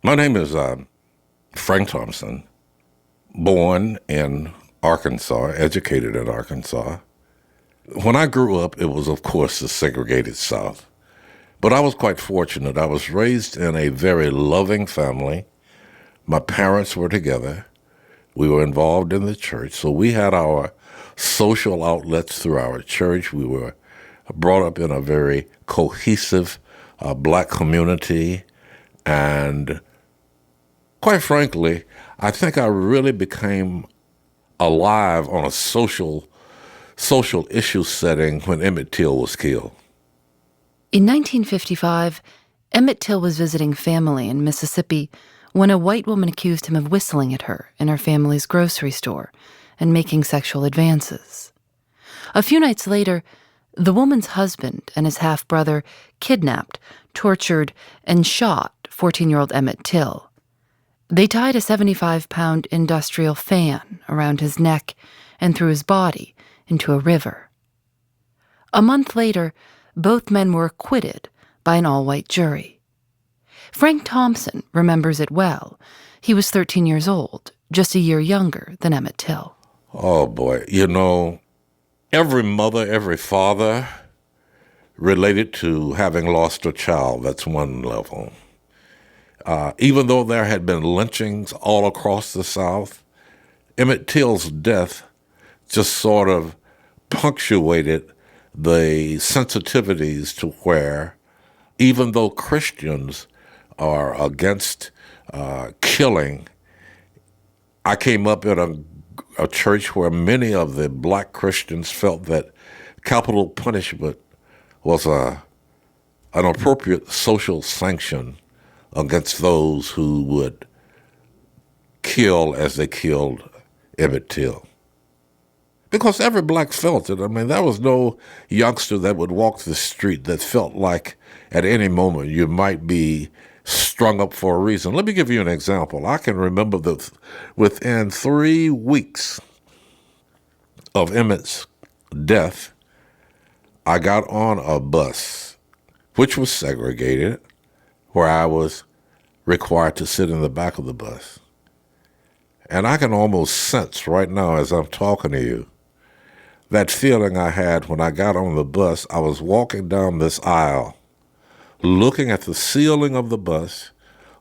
My name is Frank Thompson, born in Arkansas, educated in Arkansas. When I grew up, it was, of course, the segregated South. But I was quite fortunate. I was raised in a very loving family. My parents were together. We were involved in the church. So we had our social outlets through our church. We were brought up in a very cohesive black community. And quite frankly, I think I really became alive on a social issue setting when Emmett Till was killed. In 1955, Emmett Till was visiting family in Mississippi when a white woman accused him of whistling at her in her family's grocery store and making sexual advances. A few nights later, the woman's husband and his half-brother kidnapped, tortured, and shot 14-year-old Emmett Till. They tied a 75-pound industrial fan around his neck and threw his body into a river. A month later, both men were acquitted by an all-white jury. Frank Thompson remembers it well. He was 13 years old, just a year younger than Emmett Till. Oh, boy. Every mother, every father related to having lost a child. That's one level. Even though there had been lynchings all across the South, Emmett Till's death just sort of punctuated the sensitivities to where, even though Christians are against killing, I came up in a church where many of the black Christians felt that capital punishment was an appropriate social sanction against those who would kill as they killed Emmett Till. Because every black felt it. I mean, there was no youngster that would walk the street that felt like at any moment you might be strung up for a reason. Let me give you an example. I can remember that within 3 weeks of Emmett's death, I got on a bus, which was segregated, where I was required to sit in the back of the bus. And I can almost sense right now as I'm talking to you, that feeling I had when I got on the bus. I was walking down this aisle, looking at the ceiling of the bus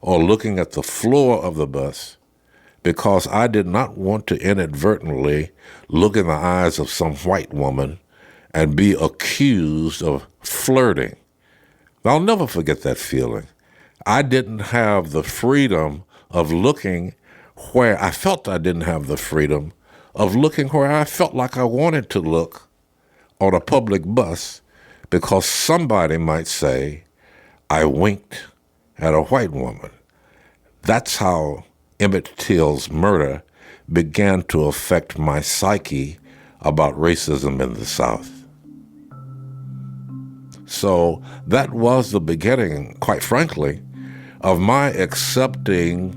or looking at the floor of the bus, because I did not want to inadvertently look in the eyes of some white woman and be accused of flirting. I'll never forget that feeling. I didn't have the freedom of looking where I felt I didn't have the freedom of looking where I felt like I wanted to look on a public bus, because somebody might say I winked at a white woman. That's how Emmett Till's murder began to affect my psyche about racism in the South. So that was the beginning, quite frankly, of my accepting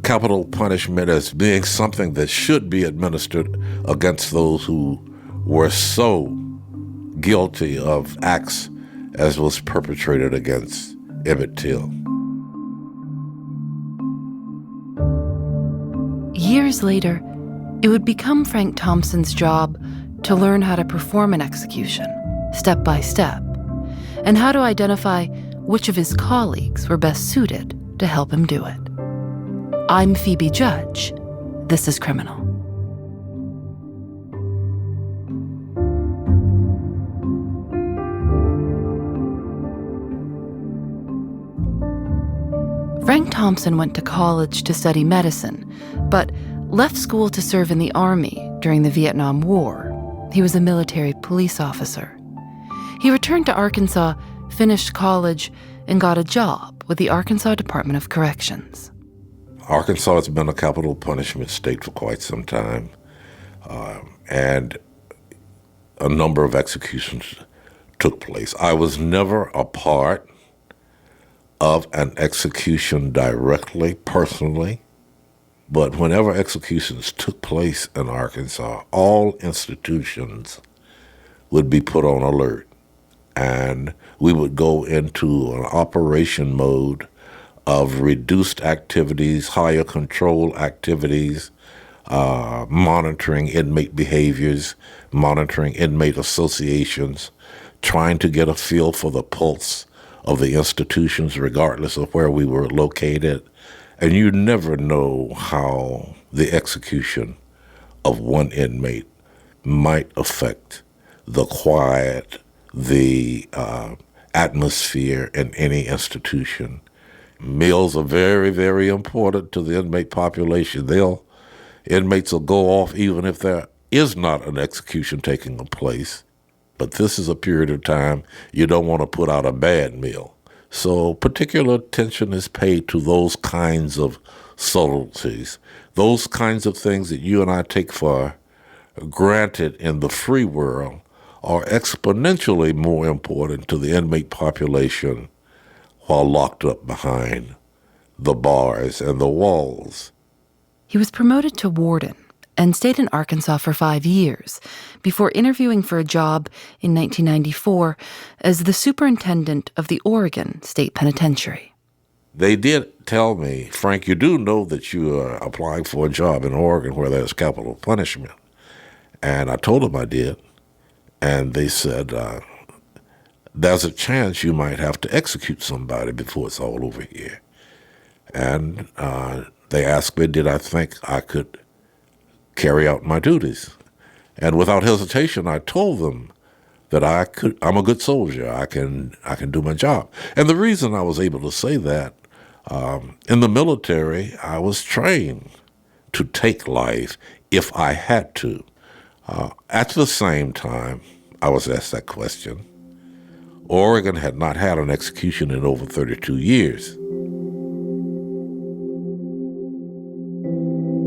capital punishment as being something that should be administered against those who were so guilty of acts as was perpetrated against Emmett Till. Years later, it would become Frank Thompson's job to learn how to perform an execution, step by step, and how to identify which of his colleagues were best suited to help him do it. I'm Phoebe Judge. This is Criminal. Frank Thompson went to college to study medicine, but left school to serve in the Army during the Vietnam War. He was a military police officer. He returned to Arkansas, finished college, and got a job with the Arkansas Department of Corrections. Arkansas has been a capital punishment state for quite some time, and a number of executions took place. I was never a part of an execution directly, personally, but whenever executions took place in Arkansas, all institutions would be put on alert, and we would go into an operation mode of reduced activities, higher control activities, monitoring inmate behaviors, monitoring inmate associations, trying to get a feel for the pulse of the institutions regardless of where we were located. And you never know how the execution of one inmate might affect the quiet, the atmosphere in any institution. Meals are very, very important to the inmate population. Inmates will go off even if there is not an execution taking place. But this is a period of time you don't want to put out a bad meal. So particular attention is paid to those kinds of subtleties, those kinds of things that you and I take for granted in the free world are exponentially more important to the inmate population while locked up behind the bars and the walls. He was promoted to warden and stayed in Arkansas for 5 years before interviewing for a job in 1994 as the superintendent of the Oregon State Penitentiary. They did tell me, Frank, you do know that you are applying for a job in Oregon where there's capital punishment. And I told them I did. And they said, there's a chance you might have to execute somebody before it's all over here. And they asked me, did I think I could carry out my duties? And without hesitation, I told them that I'm a good soldier. I can do my job. And the reason I was able to say that, in the military, I was trained to take life if I had to. At the same time, I was asked that question. Oregon had not had an execution in over 32 years.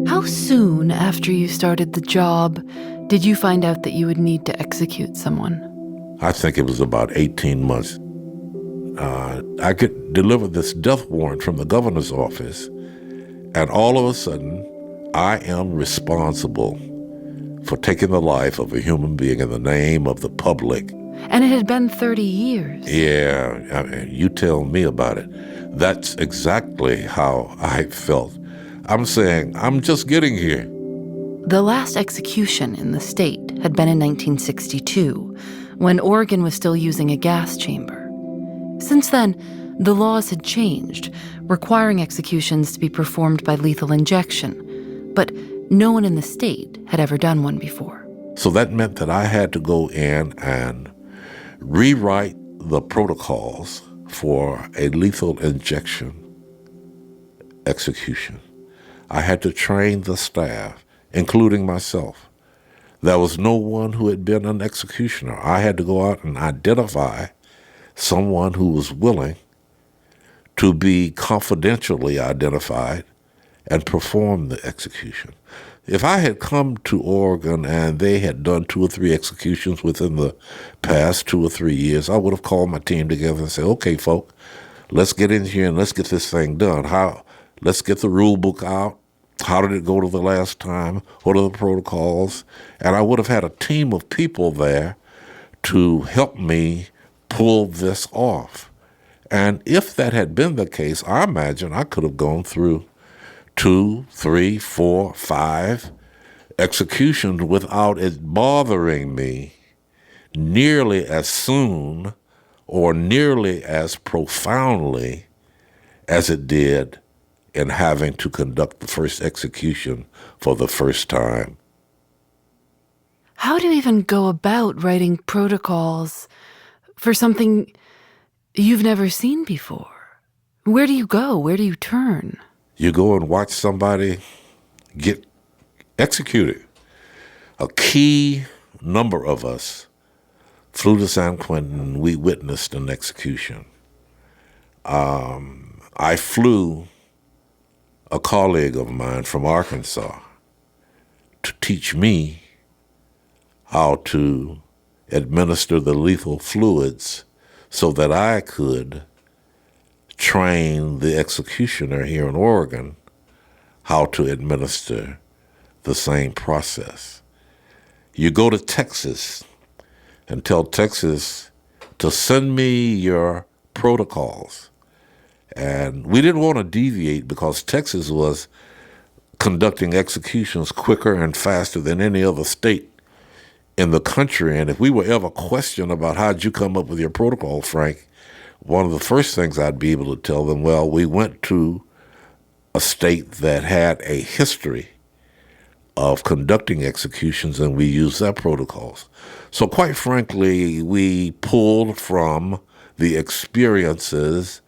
How soon after you started the job did you find out that you would need to execute someone? I think it was about 18 months. I could deliver this death warrant from the governor's office, and all of a sudden, I am responsible for taking the life of a human being in the name of the public. And it had been 30 years. Yeah, I mean, you tell me about it. That's exactly how I felt. I'm saying, I'm just getting here. The last execution in the state had been in 1962, when Oregon was still using a gas chamber. Since then, the laws had changed, requiring executions to be performed by lethal injection, but no one in the state had ever done one before. So that meant that I had to go in and rewrite the protocols for a lethal injection execution. I had to train the staff, including myself. There was no one who had been an executioner. I had to go out and identify someone who was willing to be confidentially identified and perform the execution. If I had come to Oregon and they had done 2 or 3 executions within the past 2 or 3 years, I would have called my team together and said, okay, folk, let's get in here and let's get this thing done. Let's get the rule book out. How did it go to the last time? What are the protocols? And I would have had a team of people there to help me pull this off. And if that had been the case, I imagine I could have gone through 2, 3, 4, 5 executions without it bothering me nearly as soon or nearly as profoundly as it did in having to conduct the first execution for the first time. How do you even go about writing protocols for something you've never seen before? Where do you go? Where do you turn? You go and watch somebody get executed. A key number of us flew to San Quentin and we witnessed an execution. I flew a colleague of mine from Arkansas to teach me how to administer the lethal fluids so that I could train the executioner here in Oregon how to administer the same process. You go to Texas and tell Texas to send me your protocols, And we didn't want to deviate because Texas was conducting executions quicker and faster than any other state in the country. And if we were ever questioned about how'd you come up with your protocol, Frank, one of the first things I'd be able to tell them, well, we went to a state that had a history of conducting executions, and we used their protocols. So quite frankly, we pulled from the experiences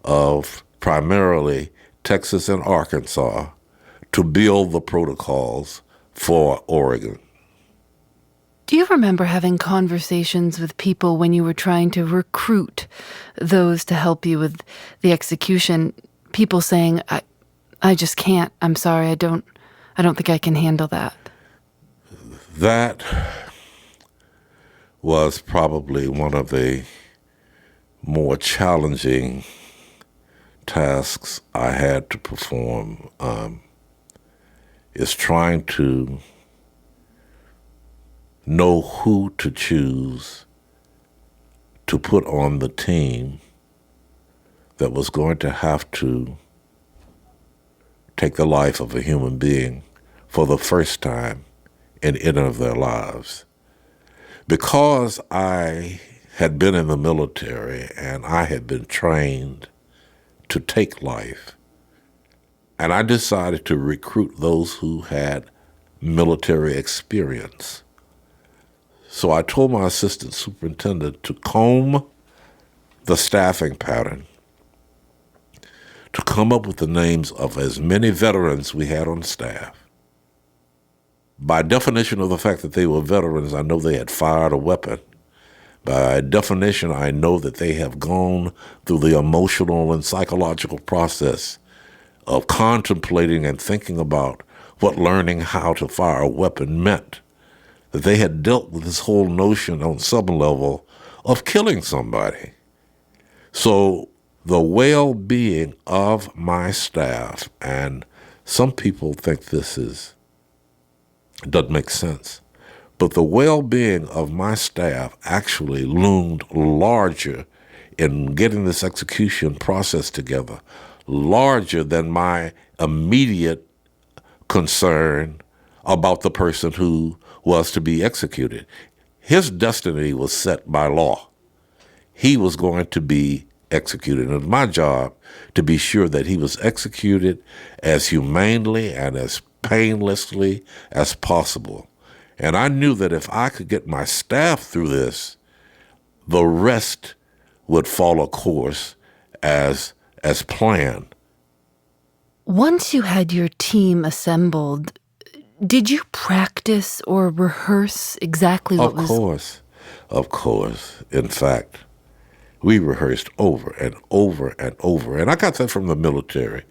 of primarily Texas and Arkansas to build the protocols for Oregon. Do you remember having conversations with people when you were trying to recruit those to help you with the execution? People saying, I just can't. I'm sorry. I don't think I can handle that. That was probably one of the more challenging tasks I had to perform, is trying to know who to choose to put on the team that was going to have to take the life of a human being for the first time in any of their lives. Because I had been in the military and I had been trained to take life, and I decided to recruit those who had military experience. So I told my assistant superintendent to comb the staffing pattern, to come up with the names of as many veterans we had on staff. By definition of the fact that they were veterans, I know they had fired a weapon. By definition, I know that they have gone through the emotional and psychological process of contemplating and thinking about what learning how to fire a weapon meant. That they had dealt with this whole notion on some level of killing somebody. So the well-being of my staff, and some people think this doesn't make sense, but the well-being of my staff actually loomed larger in getting this execution process together, larger than my immediate concern about the person who was to be executed. His destiny was set by law. He was going to be executed. And it was my job to be sure that he was executed as humanely and as painlessly as possible. And I knew that if I could get my staff through this, the rest would follow course as planned. Once you had your team assembled, did you practice or rehearse exactly what was... Of course. In fact, we rehearsed over and over and over. And I got that from the military.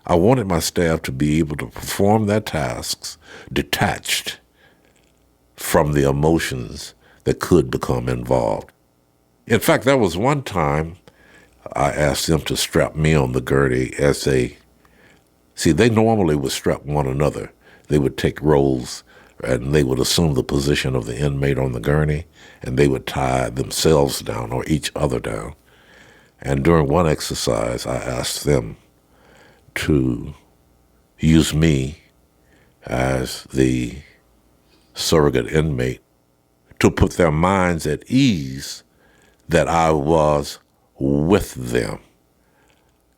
I wanted my staff to be able to perform their tasks detached from the emotions that could become involved. In fact, there was one time I asked them to strap me on the gurney as they normally would strap one another. They would take roles and they would assume the position of the inmate on the gurney, and they would tie themselves down or each other down. And during one exercise, I asked them to use me as the surrogate inmate to put their minds at ease that I was with them.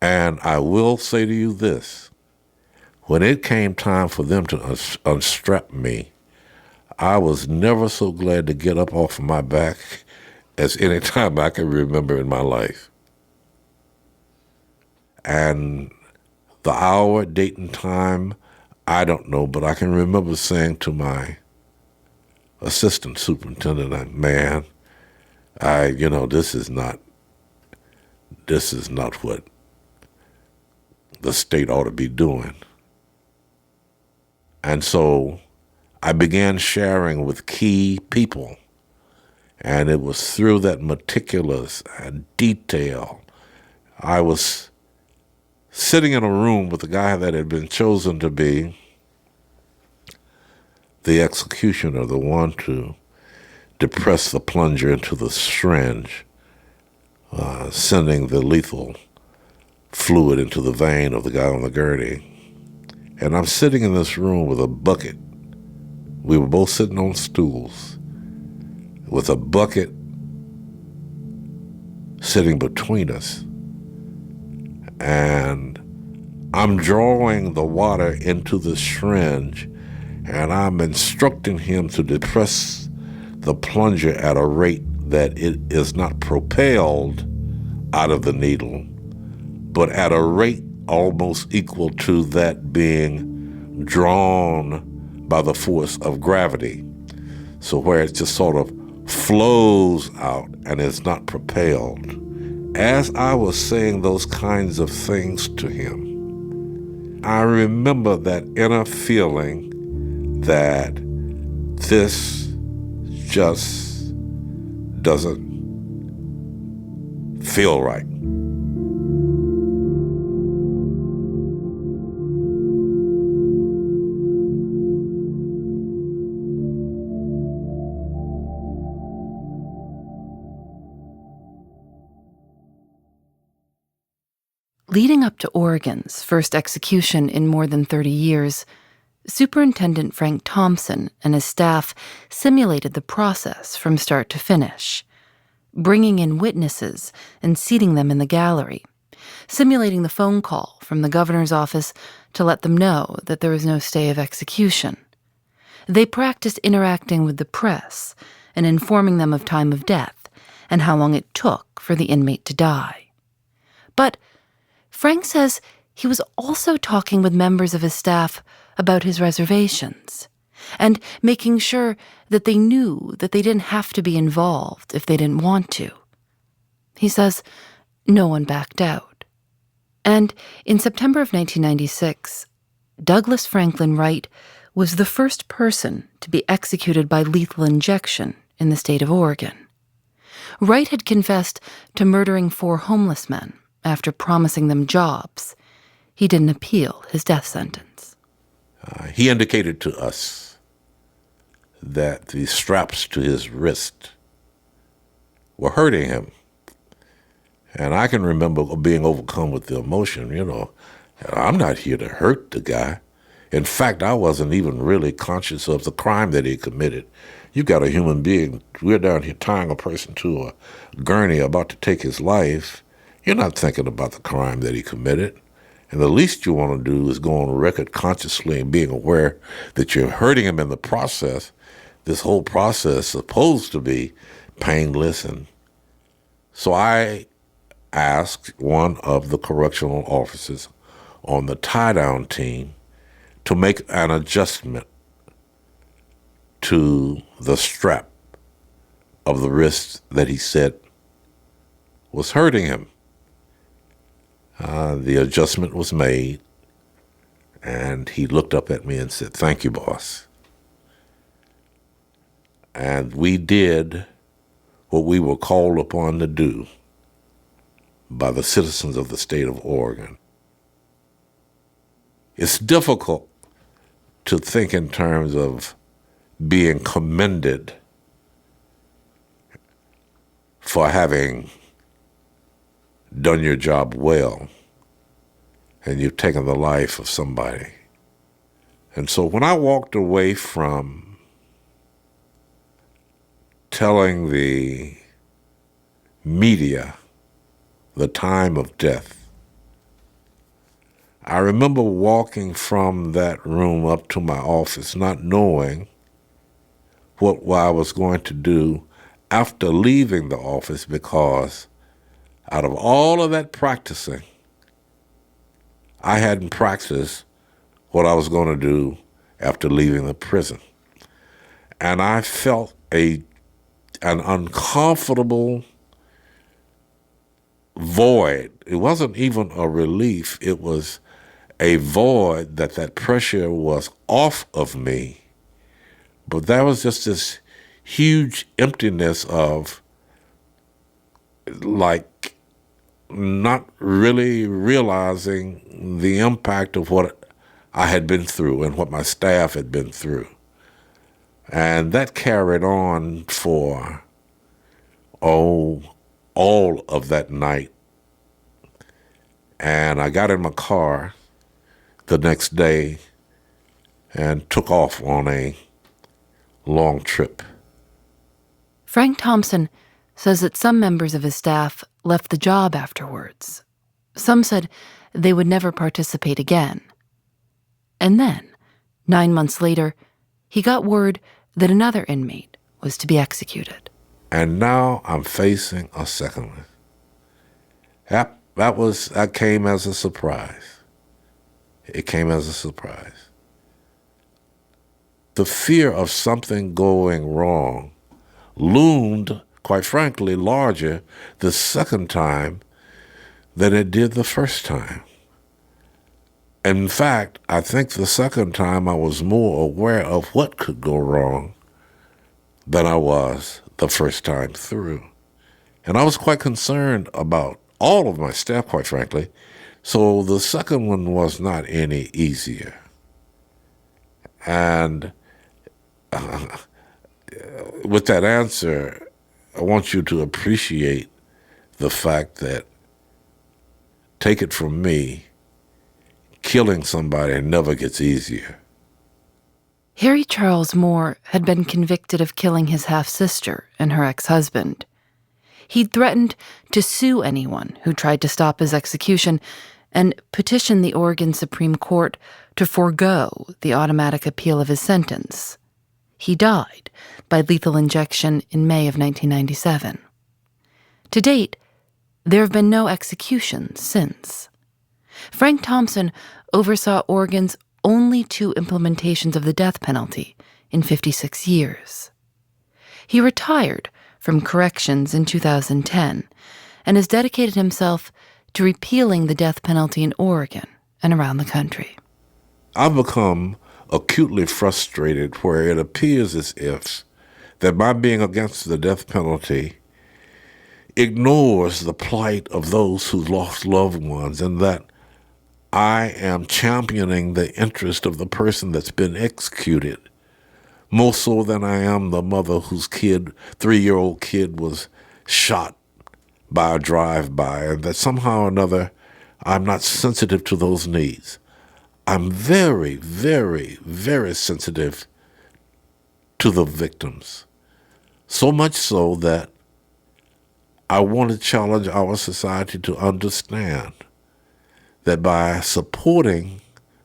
And I will say to you this, when it came time for them to unstrap me, I was never so glad to get up off of my back as any time I can remember in my life. And the hour, date, and time, I don't know, but I can remember saying to my assistant superintendent, man, this is not what the state ought to be doing. And so I began sharing with key people, and it was through that meticulous detail. I was sitting in a room with the guy that had been chosen to be the executioner, the one to depress the plunger into the syringe, sending the lethal fluid into the vein of the guy on the gurney. And I'm sitting in this room with a bucket. We were both sitting on stools with a bucket sitting between us. And I'm drawing the water into the syringe, and I'm instructing him to depress the plunger at a rate that it is not propelled out of the needle, but at a rate almost equal to that being drawn by the force of gravity. So where it just sort of flows out and is not propelled. As I was saying those kinds of things to him, I remember that inner feeling that this just doesn't feel right. Leading up to Oregon's first execution in more than 30 years, Superintendent Frank Thompson and his staff simulated the process from start to finish, bringing in witnesses and seating them in the gallery, simulating the phone call from the governor's office to let them know that there was no stay of execution. They practiced interacting with the press and informing them of time of death and how long it took for the inmate to die. But Frank says he was also talking with members of his staff about his reservations and making sure that they knew that they didn't have to be involved if they didn't want to. He says no one backed out. And in September of 1996, Douglas Franklin Wright was the first person to be executed by lethal injection in the state of Oregon. Wright had confessed to murdering 4 homeless men after promising them jobs. He didn't appeal his death sentence. He indicated to us that the straps to his wrist were hurting him. And I can remember being overcome with the emotion, I'm not here to hurt the guy. In fact, I wasn't even really conscious of the crime that he committed. You got a human being, we're down here tying a person to a gurney about to take his life. You're not thinking about the crime that he committed. And the least you want to do is go on record consciously and being aware that you're hurting him in the process. This whole process is supposed to be painless. And so I asked one of the correctional officers on the tie-down team to make an adjustment to the strap of the wrist that he said was hurting him. The adjustment was made, and he looked up at me and said, "Thank you, boss." And we did what we were called upon to do by the citizens of the state of Oregon. It's difficult to think in terms of being commended for having done your job well, and you've taken the life of somebody. And so when I walked away from telling the media the time of death, I remember walking from that room up to my office, not knowing what I was going to do after leaving the office, because out of all of that practicing, I hadn't practiced what I was going to do after leaving the prison. And I felt an uncomfortable void. It wasn't even a relief. It was a void that pressure was off of me. But there was just this huge emptiness of not really realizing the impact of what I had been through and what my staff had been through. And that carried on for, all of that night. And I got in my car the next day and took off on a long trip. Frank Thompson says that some members of his staff left the job afterwards. Some said they would never participate again. And then, 9 months later, he got word that another inmate was to be executed. And now I'm facing a second one. That came as a surprise. It came as a surprise. The fear of something going wrong loomed, quite frankly, larger the second time than it did the first time. In fact, I think the second time I was more aware of what could go wrong than I was the first time through. And I was quite concerned about all of my staff, quite frankly. So the second one was not any easier. And with that answer, I want you to appreciate the fact that, take it from me, killing somebody never gets easier. Harry Charles Moore had been convicted of killing his half-sister and her ex-husband. He'd threatened to sue anyone who tried to stop his execution and petitioned the Oregon Supreme Court to forego the automatic appeal of his sentence. He died by lethal injection in May of 1997. To date, there have been no executions since. Frank Thompson oversaw Oregon's only 2 implementations of the death penalty in 56 years. He retired from corrections in 2010 and has dedicated himself to repealing the death penalty in Oregon and around the country. I've become acutely frustrated where it appears as if that my being against the death penalty ignores the plight of those who lost loved ones, and that I am championing the interest of the person that's been executed more so than I am the mother whose 3-year-old kid was shot by a drive-by, and that somehow or another I'm not sensitive to those needs. I'm very, very, very sensitive to the victims. So much so that I want to challenge our society to understand that by supporting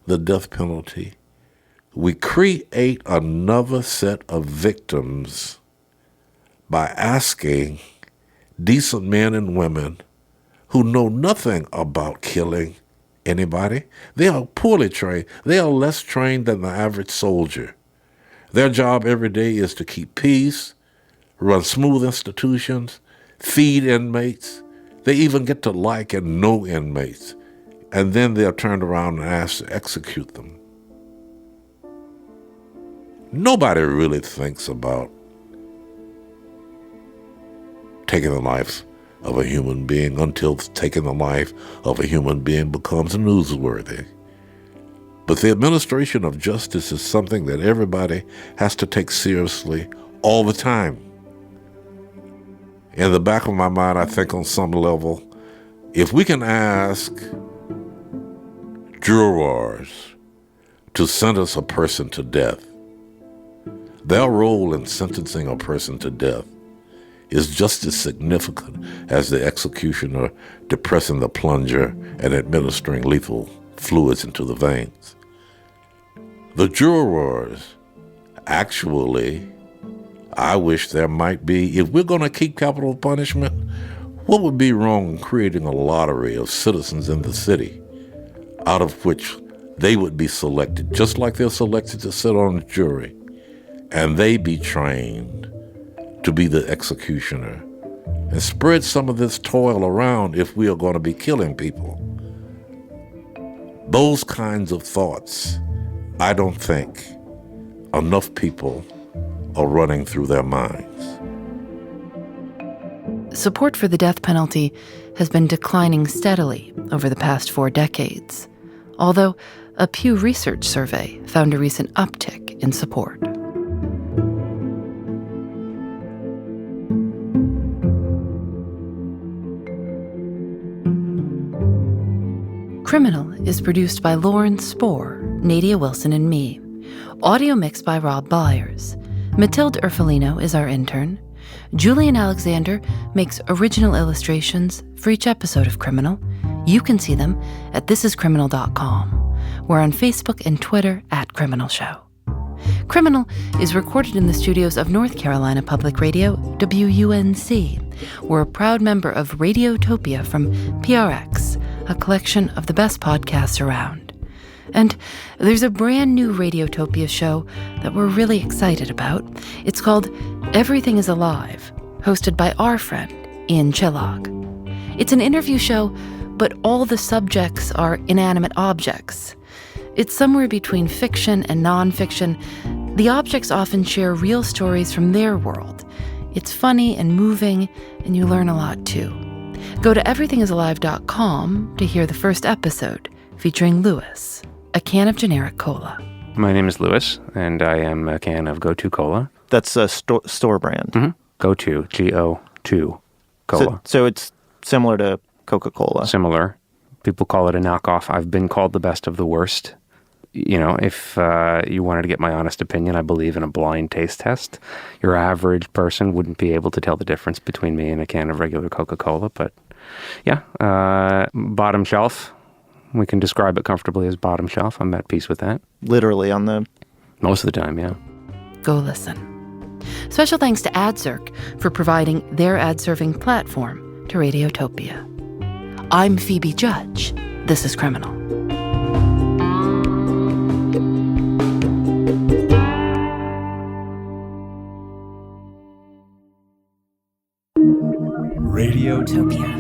the death penalty, we create another set of victims by asking decent men and women who know nothing about killing anybody. They are poorly trained. They are less trained than the average soldier. Their job every day is to keep peace, run smooth institutions, feed inmates. They even get to like and know inmates. And then they're turned around and asked to execute them. Nobody really thinks about taking the life of a human being until taking the life of a human being becomes newsworthy. But the administration of justice is something that everybody has to take seriously all the time. In the back of my mind, I think on some level, if we can ask jurors to sentence a person to death, their role in sentencing a person to death is just as significant as the executioner depressing the plunger and administering lethal fluids into the veins. The jurors, actually, I wish there might be, if we're going to keep capital punishment, what would be wrong in creating a lottery of citizens in the city, out of which they would be selected, just like they're selected to sit on a jury, and they be trained to be the executioner, and spread some of this toil around if we are going to be killing people. Those kinds of thoughts, I don't think enough people are running through their minds. Support for the death penalty has been declining steadily over the past 4 decades, although a Pew Research survey found a recent uptick in support. Criminal is produced by Lauren Spohr, Nadia Wilson, and me. Audio mixed by Rob Byers. Matilde Urfolino is our intern. Julian Alexander makes original illustrations for each episode of Criminal. You can see them at thisiscriminal.com. We're on Facebook and Twitter at Criminal Show. Criminal is recorded in the studios of North Carolina Public Radio, WUNC. We're a proud member of Radiotopia from PRX, a collection of the best podcasts around. And there's a brand new Radiotopia show that we're really excited about. It's called Everything is Alive, hosted by our friend, Ian Chillog. It's an interview show, but all the subjects are inanimate objects. It's somewhere between fiction and nonfiction. The objects often share real stories from their world. It's funny and moving, and you learn a lot too. Go to everythingisalive.com to hear the first episode, featuring Lewis, a can of generic cola. My name is Lewis, and I am a can of Go-To Cola. That's a store brand. Mm-hmm. Go-To, G-O-2, Cola. So it's similar to Coca-Cola. Similar. People call it a knockoff. I've been called the best of the worst. You know, if you wanted to get my honest opinion, I believe in a blind taste test. Your average person wouldn't be able to tell the difference between me and a can of regular Coca-Cola. But yeah, bottom shelf. We can describe it comfortably as bottom shelf. I'm at peace with that. Literally on the... Most of the time, yeah. Go listen. Special thanks to AdZerk for providing their ad-serving platform to Radiotopia. I'm Phoebe Judge. This is Criminal. Radiotopia.